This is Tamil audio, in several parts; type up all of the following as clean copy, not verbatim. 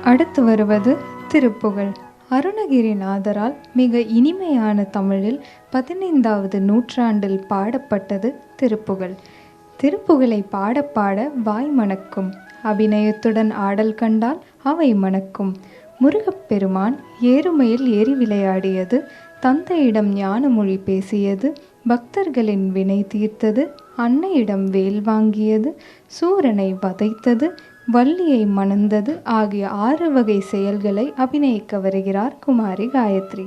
அடுத்து வருவது திருப்புகழ். அருணகிரிநாதரால் மிக இனிமையான தமிழில் 15வது நூற்றாண்டில் பாடப்பட்டது திருப்புகழ். திருப்புகழை பாட பாட வாய் மணக்கும், அபிநயத்துடன் ஆடல் கண்டால் அவை மணக்கும். முருகப்பெருமான் ஏறுமையில் ஏறி விளையாடியது, தந்தையிடம் ஞானமொழி பேசியது, பக்தர்களின் வினை தீர்த்தது, அன்னையிடம் வேல் வாங்கியது, சூரனை வதைத்தது, வள்ளியை மணந்தது ஆகிய 6 வகை செயல்களை அபிநயிக்க வருகிறார் குமாரி Gayatri.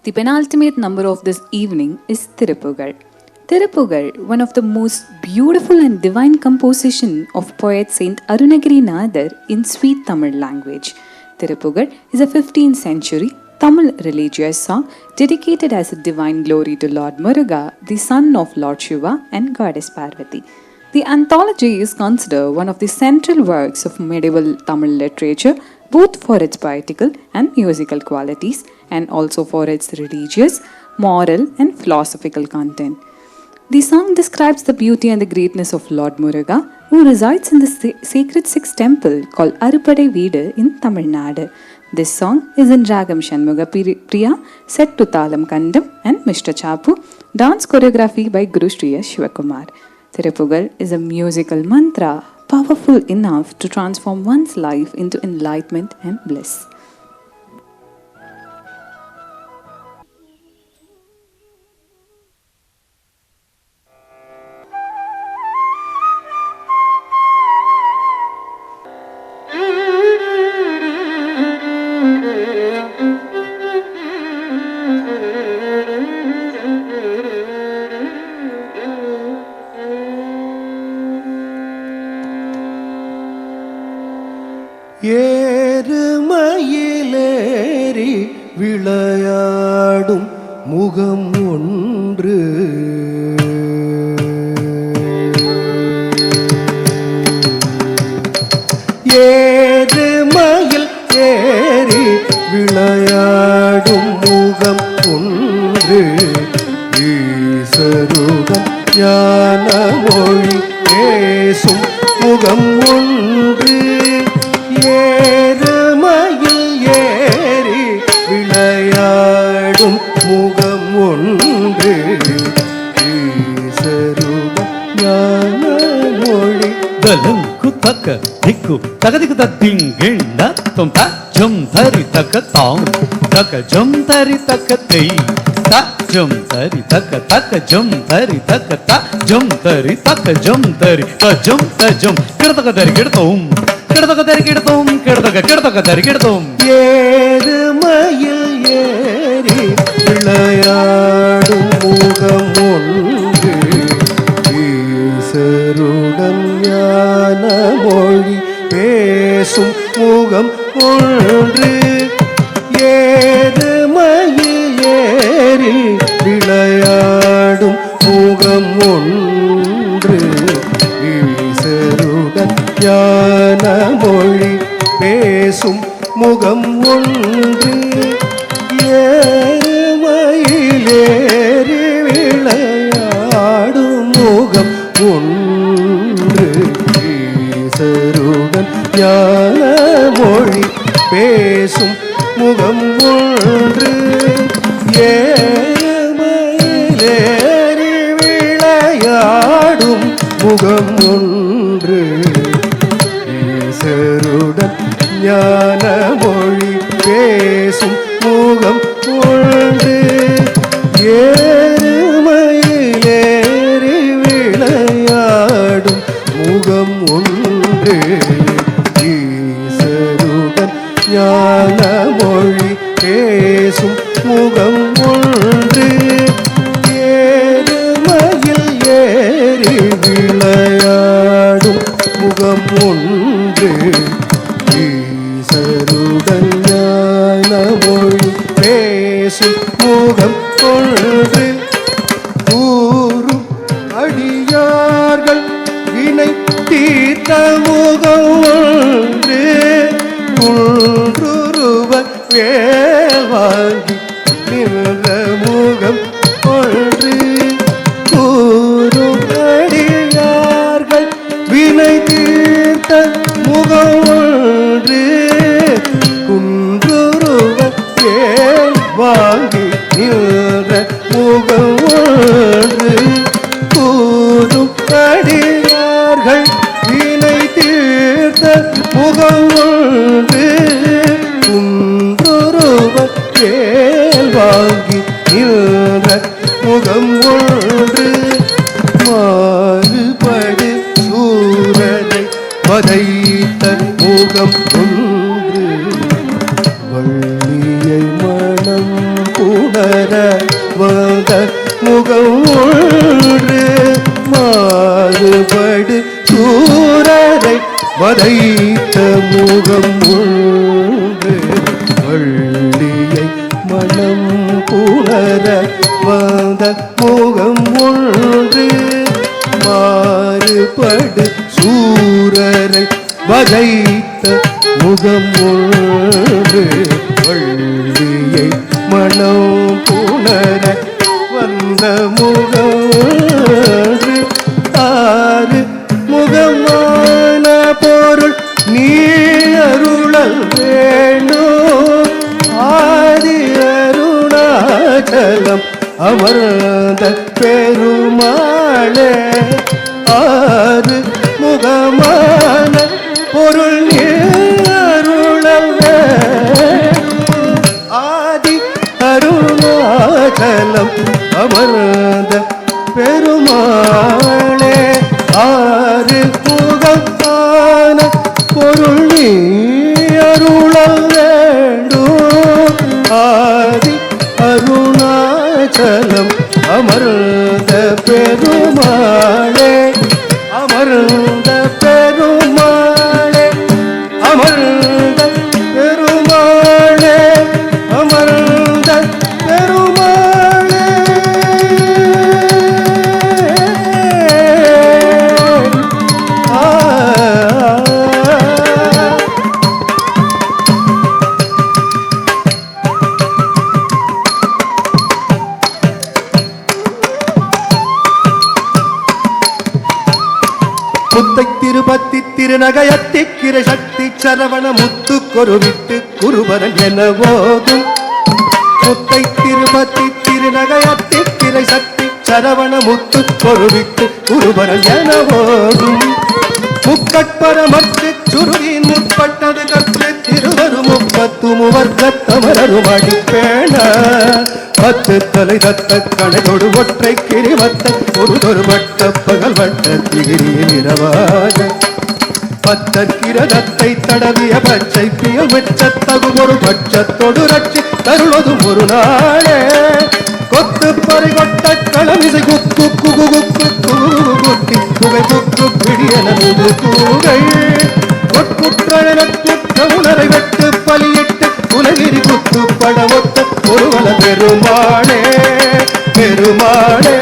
The penultimate number of this evening is Tiruppugal. Tiruppugal, one of the most beautiful and divine composition of poet Saint Arunagirinathar in sweet Tamil language. Tiruppugal is a 15th century Tamil religious song dedicated as a divine glory to Lord Muruga, the son of Lord Shiva and Goddess Parvati. The anthology is considered one of the central works of medieval Tamil literature, both for its poetical and musical qualities and also for its religious, moral and philosophical content. The song describes the beauty and the greatness of Lord Muruga, who resides in the sacred sixth temple called Arupadai Veedu in Tamil Nadu. This song is in Ragam Shanmuga Priya, set to Thalam Kandam and Mr. Chapu, dance choreography by Guru Sri S. Shivakumar. Tiruppugal is a musical mantra powerful enough to transform one's life into enlightenment and bliss. ஏறுமயிலேறி விளையாடும் முகம் ஒன்று, ஏறுமயில் ஏறி விளையாடும் முகம் ஒன்று, ஈசருடன் ஞான மொழி பேசும் முகம் ஒன்று, ஏறுமயில் ஏறி விளையாடும் முகம் ஒன்று, ஈசருடன் ஞான மொழி Dalam kutaka diku takadiku tatinginda tom ta jum thari takatam taka jum thari takatei ta jum thari taka jum thari takata jum thari taka jum thari ta jum kirdaka dari kirtom kirdaka dari kirtom. ஏறுமயில் ஏறி விளையாடும் முகம் ஒன்று, ஈசருடன் ஞான மொழி பேசும் முகம் ஒன்று, ஏறுமயில் ஏறி விளையாடும் முகம் ஒன்று, ஈசருடன் ஞான மொழி பேசும் முகம் ஒன்று, ஏறுமயிலேறி விளையாடும் முகம் ஒன்று, ஈசருடன் ஞான மொழி பேசும் முகம் ஒன்று, ஏறுமயிலேறி விளையாடும் முகம் ஒன்று, ஈசருடன் ஞான மொழி பேசும் முகம் ஒன்று, ஏறுமயிலேறி விளையாடும் முகம் ஒன்று, ஈசருடன் ஞான மொழி பேசும் முகம் ஒன்று, ஏறுமயில் ஏறி விளையாடும் முகம் ஒன்று, ஈசருடன் ஞான மொழி பேசும் முகம் ஒன்று, கூறும் அடியார்கள் வினை தீர்த்த முகம் ஒன்று, குன்றுருவ வேவாங்கி நின்ற முகம் ஒன்று, கூறும் அடியார்கள் வினை தீர்த்த முகம் ஒன்று, வதைத்த முகம் ஒன்று வள்ளியை மனம் புணர வந்த முகம் ஒன்று மாறுபடு சூரரை வதைத்த முகம் ஒன்று வள்ளியை மனம் புணர வந்த முகம் ஒன்று மாறுபடு சூரரை வதைத்த முகம் ஒன்று வள்ளியை மனம் புணர வந்த முகம் ஒன்று ஆறு முகமான பொருள் நீ அருளல் வேணும் ஆதி அருணாச்சலம் அமர்ந்த பெருமாளே ஆறு முகமான பொருள் நீ அருளல் வேணும் ஆதி அருணாச்சலம் அமர்ந்த பெருமாளே ஆறு முகமான பொருள் நீ அருளல் வேண்டும் ஆதி அருணாச்சலம் அமர்ந்த பெருமாளே அமர்ந்த பெருமாளே அமர்ந்த பெருமாளே அமர்ந்த பெருமாளே முத்தை திருப்பத்தி திருநகையத்திக்கிற சக்தி சரவண முத்து கொருவிட்டு குருபரன் என போதும் முத்தை திருப்பத்தி திருநகையத்திக்கிற சக்தி சரவண முத்து கொருவிட்டு குருபரன் என போதும் முக்கட்பரமற்று சுருவின் முற்பட்டது கற்று திருவரு முப்பத்து முவர்க்கத்தமரரும் அடிப்பேண பத்து தலை தத்த கணைதொடு ஒற்றை கிரிவத்த ஒரு வட்ட பகல் வட்ட திகிரியில் இரவாக பத்தற்கிரதத்தை தடவிய பச்சை பியல் வெச்சத்தகு ஒரு பட்சத்தொடு ரட்சி தருளதும் ஒரு நாளே கொத்து பறி கொட்ட களமிசை குக்கு குகு குக்கு குகு குட்டி புகை குக்கு பிடியன கூகை கொட்குற்ற உணரை வெட்டு பலியிட்டு உலகிரி குத்து படமொத்த ஒருவன பெருமாளே பெருமாளே